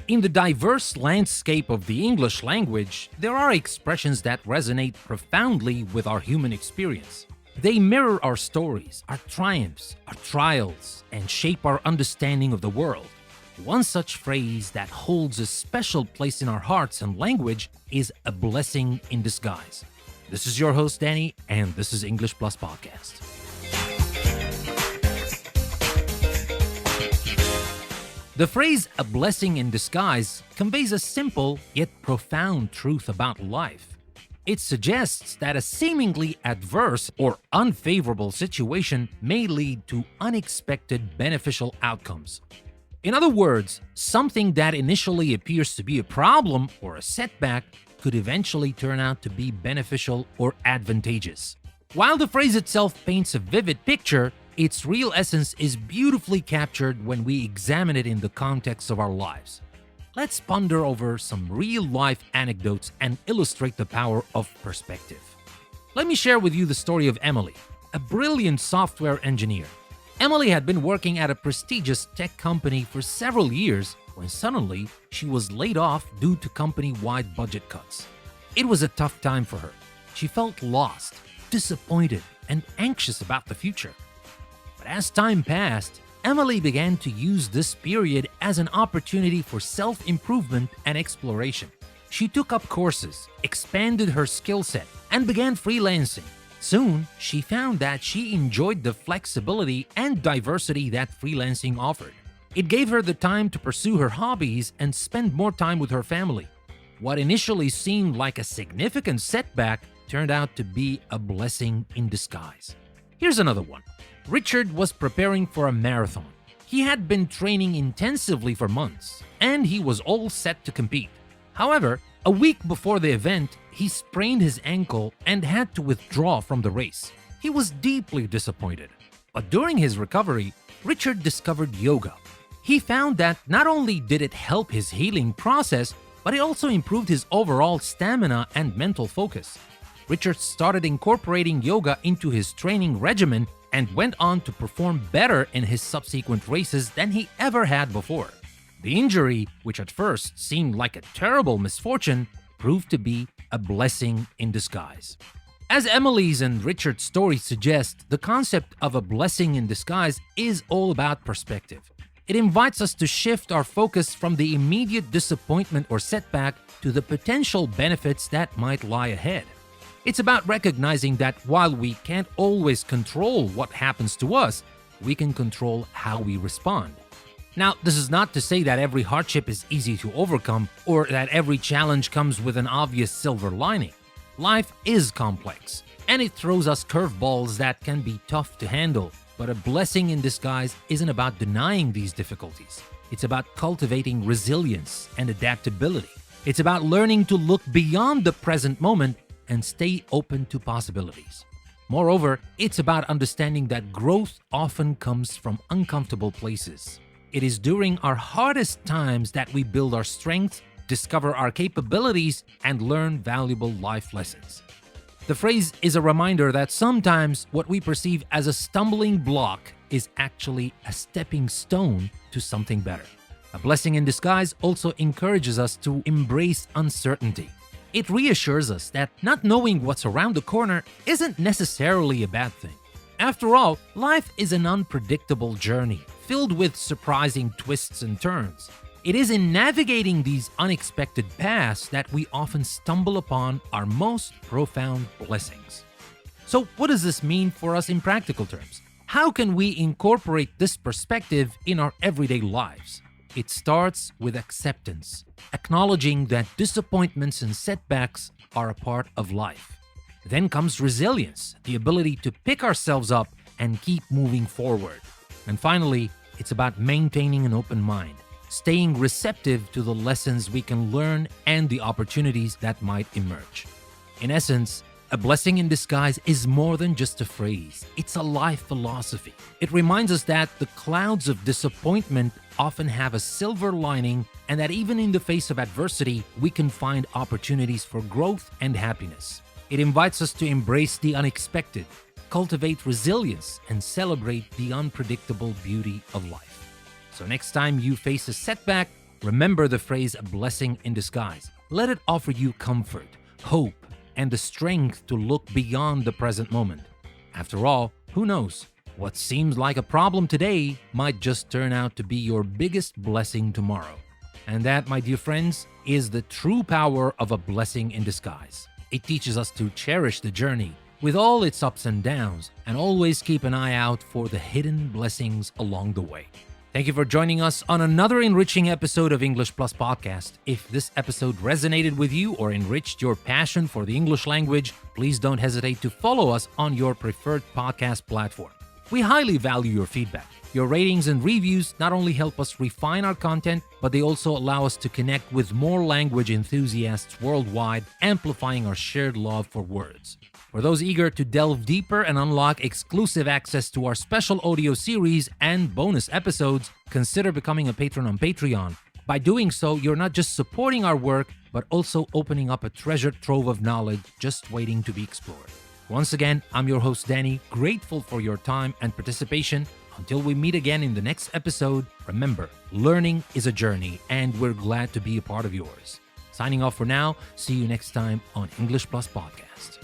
In the diverse landscape of the English language, there are expressions that resonate profoundly with our human experience. They mirror our stories, our triumphs, our trials, and shape our understanding of the world. One such phrase that holds a special place in our hearts and language is a blessing in disguise. This is your host, Danny, and this is English Plus Podcast. The phrase "a blessing in disguise" conveys a simple yet profound truth about life. It suggests that a seemingly adverse or unfavorable situation may lead to unexpected beneficial outcomes. In other words, something that initially appears to be a problem or a setback could eventually turn out to be beneficial or advantageous. While the phrase itself paints a vivid picture, its real essence is beautifully captured when we examine it in the context of our lives. Let's ponder over some real-life anecdotes and illustrate the power of perspective. Let me share with you the story of Emily, a brilliant software engineer. Emily had been working at a prestigious tech company for several years when suddenly she was laid off due to company-wide budget cuts. It was a tough time for her. She felt lost, disappointed, and anxious about the future. But as time passed, Emily began to use this period as an opportunity for self-improvement and exploration. She took up courses, expanded her skill set, and began freelancing. Soon, she found that she enjoyed the flexibility and diversity that freelancing offered. It gave her the time to pursue her hobbies and spend more time with her family. What initially seemed like a significant setback turned out to be a blessing in disguise. Here's another one. Richard was preparing for a marathon. He had been training intensively for months, and he was all set to compete. However, a week before the event, he sprained his ankle and had to withdraw from the race. He was deeply disappointed. But during his recovery, Richard discovered yoga. He found that not only did it help his healing process, but it also improved his overall stamina and mental focus. Richard started incorporating yoga into his training regimen and went on to perform better in his subsequent races than he ever had before. The injury, which at first seemed like a terrible misfortune, proved to be a blessing in disguise. As Emily's and Richard's stories suggest, the concept of a blessing in disguise is all about perspective. It invites us to shift our focus from the immediate disappointment or setback to the potential benefits that might lie ahead. It's about recognizing that while we can't always control what happens to us, we can control how we respond. Now, this is not to say that every hardship is easy to overcome or that every challenge comes with an obvious silver lining. Life is complex, and it throws us curveballs that can be tough to handle. But a blessing in disguise isn't about denying these difficulties. It's about cultivating resilience and adaptability. It's about learning to look beyond the present moment and stay open to possibilities. Moreover, it's about understanding that growth often comes from uncomfortable places. It is during our hardest times that we build our strength, discover our capabilities, and learn valuable life lessons. The phrase is a reminder that sometimes what we perceive as a stumbling block is actually a stepping stone to something better. A blessing in disguise also encourages us to embrace uncertainty. It reassures us that not knowing what's around the corner isn't necessarily a bad thing. After all, life is an unpredictable journey, filled with surprising twists and turns. It is in navigating these unexpected paths that we often stumble upon our most profound blessings. So, what does this mean for us in practical terms? How can we incorporate this perspective in our everyday lives? It starts with acceptance, acknowledging that disappointments and setbacks are a part of life. Then comes resilience, the ability to pick ourselves up and keep moving forward. And finally, it's about maintaining an open mind, staying receptive to the lessons we can learn and the opportunities that might emerge. In essence, a blessing in disguise is more than just a phrase. It's a life philosophy. It reminds us that the clouds of disappointment often have a silver lining and that even in the face of adversity, we can find opportunities for growth and happiness. It invites us to embrace the unexpected, cultivate resilience, and celebrate the unpredictable beauty of life. So next time you face a setback, Remember the phrase a blessing in disguise. Let it offer you comfort, hope, and the strength to look beyond the present moment. After all, who knows? What seems like a problem today might just turn out to be your biggest blessing tomorrow. And that, my dear friends, is the true power of a blessing in disguise. It teaches us to cherish the journey with all its ups and downs and always keep an eye out for the hidden blessings along the way. Thank you for joining us on another enriching episode of English Plus Podcast. If this episode resonated with you or enriched your passion for the English language, please don't hesitate to follow us on your preferred podcast platform. We highly value your feedback. Your ratings and reviews not only help us refine our content, but they also allow us to connect with more language enthusiasts worldwide, amplifying our shared love for words. For those eager to delve deeper and unlock exclusive access to our special audio series and bonus episodes, consider becoming a patron on Patreon. By doing so, you're not just supporting our work, but also opening up a treasure trove of knowledge just waiting to be explored. Once again, I'm your host, Danny, grateful for your time and participation. Until we meet again in the next episode, remember, learning is a journey, and we're glad to be a part of yours. Signing off for now, see you next time on English Plus Podcast.